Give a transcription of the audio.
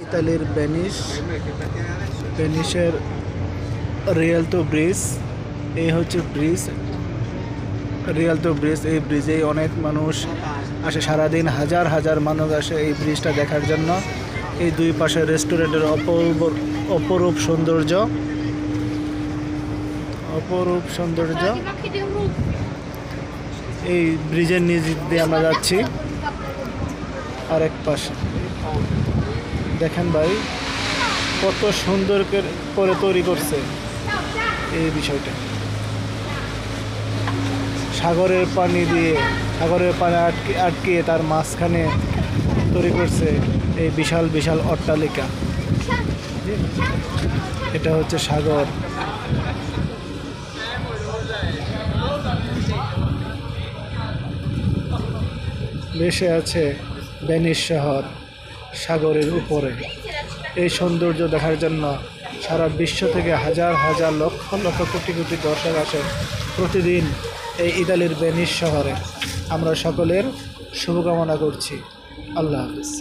ইতালির ভেনিসের রিয়ালতো ব্রিজ। এই হচ্ছে ব্রিজ, রিয়ালতো ব্রিজ। এই ব্রিজে অনেক মানুষ আসে, সারাদিন হাজার হাজার মানুষ আসে এই ব্রিজটা দেখার জন্য। এই দুই পাশে রেস্টুরেন্টের অপরূপ সৌন্দর্য, অপরূপ সৌন্দর্য। এই ব্রিজের নিচ দিয়ে আমরা যাচ্ছি। আরেক পাশে দেখেন ভাই, কত সুন্দর করে তৈরি করছে এই বিষয়টা। সাগরের পানি দিয়ে, সাগরের পানি আটকিয়ে তার মাঝখানে তৈরি করছে এই বিশাল বিশাল অট্টালিকা। এটা হচ্ছে সাগর। ভেসে আছে ভেনিস শহর সাগরের উপরে। এই সৌন্দর্য দেখার জন্য সারা বিশ্ব থেকে হাজার হাজার লক্ষ লক্ষ কোটি কোটি দর্শক আসে প্রতিদিন এই ইতালির ভেনিস শহরে। আমরা সকলের শুভকামনা করছি। আল্লাহ হাফিজ।